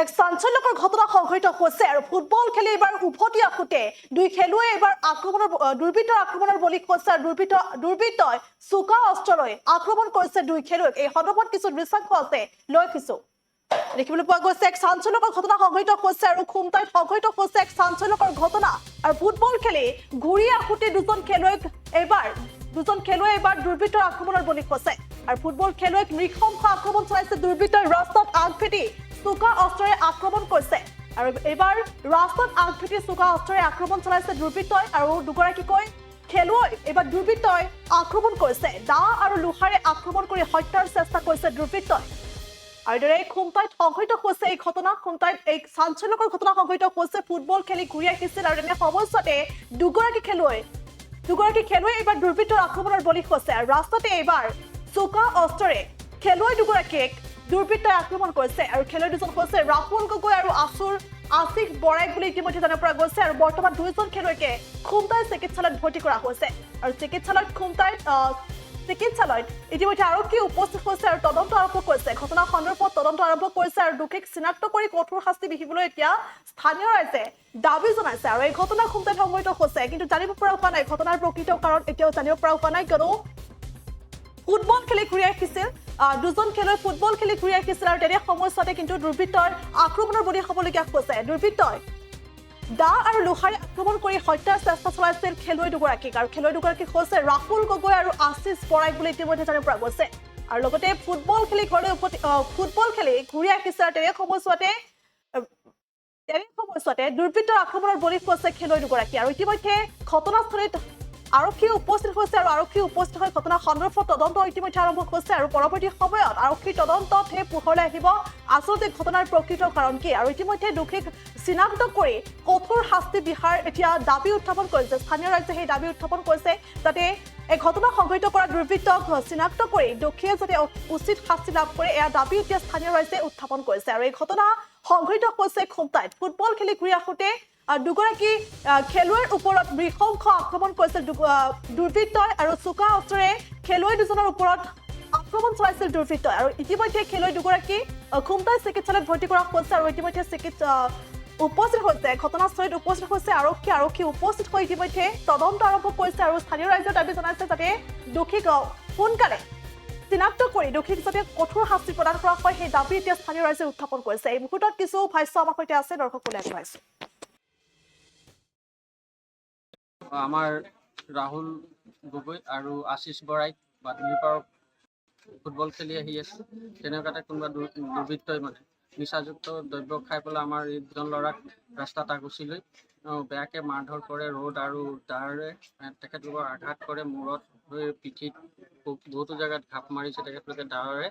এক চাঞ্চল্যকৰ ঘটনা সংঘটিত হৈছে আৰু ফুটবল খেলি এবাৰ উভতি আহোঁতে দুই খেলুৱৈ এবাৰ দুৰ্বৃত্তৰ আক্ৰমণৰ বলি হৈছে আৰু দুৰ্বৃত্তই চোকা অস্ত্ৰলৈ আক্ৰমণ কৰিছে দুই খেলুৱৈক। এই সন্দৰ্ভত কিছু দৃশ্যাংশ আছে লৈ আহিছো। দেখিবলৈ পোৱা গৈছে এক চাঞ্চল্যকৰ ঘটনা সংঘটিত হৈছে আৰু খুমটাইত সংঘটিত হৈছে এক চাঞ্চল্যকৰ ঘটনা আৰু ফুটবল খেলি ঘূৰি আহোঁতে দুজন খেলুৱৈ এবাৰ দুৰ্বৃত্তৰ আক্ৰমণৰ বলি হৈছে আৰু ফুটবল খেলুৱৈক নৃশংস আক্ৰমণ চলাইছে দুৰ্বৃত্তই। ৰাস্তাত আগভেটি চোকা অস্ত্ৰৰে আক্ৰমণ কৰিছে আৰু এইবাৰ ৰাস্তাত আগভেটি চোকা অস্ত্ৰৰে আক্ৰমণ চলাইছে দুৰ্বৃত্তই আৰু দুগৰাকীকৈ খেলুৱৈ এইবাৰ দুৰ্বৃত্তই আক্ৰমণ কৰিছে। দা আৰু লোহাৰে আক্ৰমণ কৰি হত্যাৰ চেষ্টা কৰিছে দুৰ্বৃত্তই। আৰু দৰে খুমটাইত সংঘটিত হৈছে এই ঘটনা। খুমটাইত এই চাঞ্চল্যকৰ ঘটনা সংঘটিত হৈছে। ফুটবল খেলি ঘূৰি আহিছিল আৰু এনে সময়ছোৱাতে দুগৰাকী খেলুৱৈ এইবাৰ দুৰ্বৃত্তৰ আক্ৰমণৰ বলি হৈছে আৰু ৰাস্তাতে এইবাৰ চোকা অস্ত্ৰৰে খেলুৱৈ দুগৰাকীক দুৰ্বৃত্তই আক্ৰমণ কৰিছে আৰু খেলুৱৈ দুজন হৈছে ৰাহুল গগৈ আৰু আশিষ বৰাইক বুলি ইতিমধ্যে জানিব পৰা গৈছে আৰু বৰ্তমান দুয়োজন খেলুৱৈকে খুমটাই চিকিৎসালয়ত ভৰ্তি কৰা হৈছে আৰু চিকিৎসালয়ত ইতিমধ্যে আৰক্ষী উপস্থিত হৈছে আৰু তদন্ত আৰম্ভ কৰিছে। ঘটনা সন্দৰ্ভত তদন্ত আৰম্ভ কৰিছে আৰু দোষীক চিনাক্ত কৰি কঠোৰ শাস্তি বিহিবলৈ এতিয়া স্থানীয় ৰাইজে দাবী জনাইছে আৰু এই ঘটনা খুমটাইত সংঘটিত হৈছে কিন্তু জানিব পৰা হোৱা নাই ঘটনাৰ প্ৰকৃত কাৰণ এতিয়াও জানিব পৰা হোৱা নাই কিয়নো ফুটবল খেলি ঘূৰি আহিছিল দুজন খেলুৱৈ ফুটবল খেলি ঘূৰি আহিছিল আৰু তেনে সময়ছোৱাতে কিন্তু দুৰ্বৃত্তৰ আক্ৰমণৰ বলি হ'বলগীয়া হৈছে। দুৰ্বৃত্তই দা আৰু লোহাৰে আক্ৰমণ কৰি হত্যাৰ চেষ্টা চলাইছিল খেলুৱৈ দুগৰাকীক আৰু খেলুৱৈ দুগৰাকী হৈছে ৰাহুল গগৈ আৰু আশিষ বৰাইক বুলি ইতিমধ্যে জানিব পৰা গৈছে আৰু লগতে ফুটবল খেলি ঘূৰি আহিছিল আৰু তেনে সময়ছোৱাতে দুৰ্বৃত্তৰ আক্ৰমণৰ বলি হৈছে খেলুৱৈ দুগৰাকী আৰু ইতিমধ্যে ঘটনাস্থলীত আৰক্ষী উপস্থিত হৈছে আৰু আৰক্ষী উপস্থিত হৈ ঘটনা সন্দৰ্ভত তদন্ত ইতিমধ্যে আৰম্ভ হৈছে আৰু পৰৱৰ্তী সময়ত আৰক্ষীৰ তদন্ততহে পোহৰলৈ আহিব আচলতে ঘটনাৰ প্ৰকৃত কাৰণ কি আৰু ইতিমধ্যে দোষীক চিনাক্ত কৰি কঠোৰ শাস্তি বিহাৰ এতিয়া দাবী উত্থাপন কৰিছে। স্থানীয় ৰাইজে সেই দাবী উত্থাপন কৰিছে যাতে এই ঘটনা সংঘটিত কৰা দুৰ্বৃত্তক চিনাক্ত কৰি দোষীয়ে যাতে উচিত শাস্তি লাভ কৰে এয়া দাবী এতিয়া স্থানীয় ৰাইজে উত্থাপন কৰিছে আৰু এই ঘটনা সংঘটিত হৈছে খুমটাইত। ফুটবল খেলি ঘূৰি আহোঁতে দুগৰাকী খেলুৱৈৰ ওপৰত নৃশংস আক্ৰমণ কৰিছিল দুৰ্বৃত্তই আৰু চোকা অস্ত্ৰৰে খেলুৱৈ দুজনৰ ওপৰত আক্ৰমণ চলাইছিল দুৰ্বৃত্তই আৰু ইতিমধ্যে খেলুৱৈ দুগৰাকী খুমটাই চিকিৎসালয়ত ভৰ্তি কৰা হৈছে আৰু ইতিমধ্যে উপস্থিত হৈছে ঘটনাস্থলীত উপস্থিত হৈছে আৰক্ষী উপস্থিত হৈ ইতিমধ্যে তদন্ত আৰম্ভ কৰিছে আৰু স্থানীয় ৰাইজৰ দাবী জনাইছে যাতে দোষীক সোনকালে চিনাক্ত কৰি দোষীক যাতে কঠোৰ শাস্তি প্ৰদান কৰা হয় সেই দাবী এতিয়া স্থানীয় ৰাইজে উত্থাপন কৰিছে। এই মুহূৰ্তত কিছু ভাষ্য আমাৰ সৈতে আছে দৰ্শকসকলে আগবঢ়াইছে। আমাৰ ৰাহুল গগৈ আৰু আশিষ বৰাইক বাদুলি পাৰত ফুটবল খেলি আহি আছে তেনেকুৱাতে কোনোবা দুৰ্বৃত্তই নিচাযুক্ত দ্ৰব্য খাই পেলাই আমাৰ এই দুজন ল'ৰাক ৰাস্তাত আগুচি লৈ বেয়াকৈ মাৰধৰ কৰে। ৰ'দ আৰু দাৰে তেখেতলোকক আঘাত কৰে, মূৰত হৈ পিঠিত বহুতো জেগাত ঘাপ মাৰিছে তেখেতলোকে দাৰে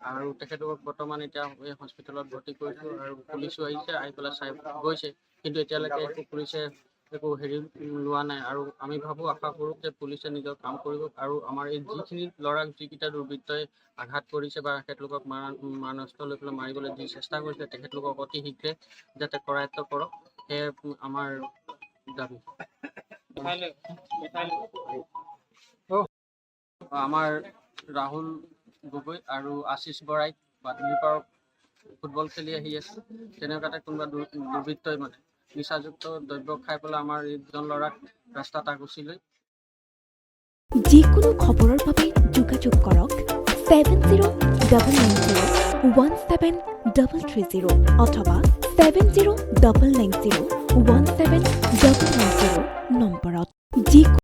আৰু তেখেতলোকক বৰ্তমান এতিয়া এই হস্পিটেলত ভৰ্তি কৰিছোঁ আৰু পুলিচো আহিছে আহি পেলাই চাই গৈছে কিন্তু এতিয়ালৈকে পুলিচে একো হেৰি লোৱা নাই আৰু আমি আশা কৰোঁ যে পুলিচে নিজৰ কাম কৰিব আৰু আমাৰ এই যিখিনি ল'ৰাক যিকেইটা দুৰ্বৃত্তই আঘাত কৰিছে বা তেখেতলোকক মাৰণাস্ত্ৰ লৈ পেলাই মাৰিবলৈ যি চেষ্টা কৰিছে তেখেতলোকক অতি শীঘ্ৰে যাতে কৰায়ত্ব কৰক সেয়ে আমাৰ দাবী। আমাৰ ৰাহুল গগৈ আৰু আশিষ বৰাইক বাদুলি পাৰত ফুটবল খেলি আহি আছে তেনেকুৱাতে কোনোবা দুৰ্বৃত্তই নিচাযুক্ত দ্ৰব্য খাই পেলাই আমাৰ এই দুজন ল'ৰাক ৰাস্তাত আগুচি লৈ যিকোনো খবৰৰ বাবে যোগাযোগ কৰক 7099017330 অথবা 7099017330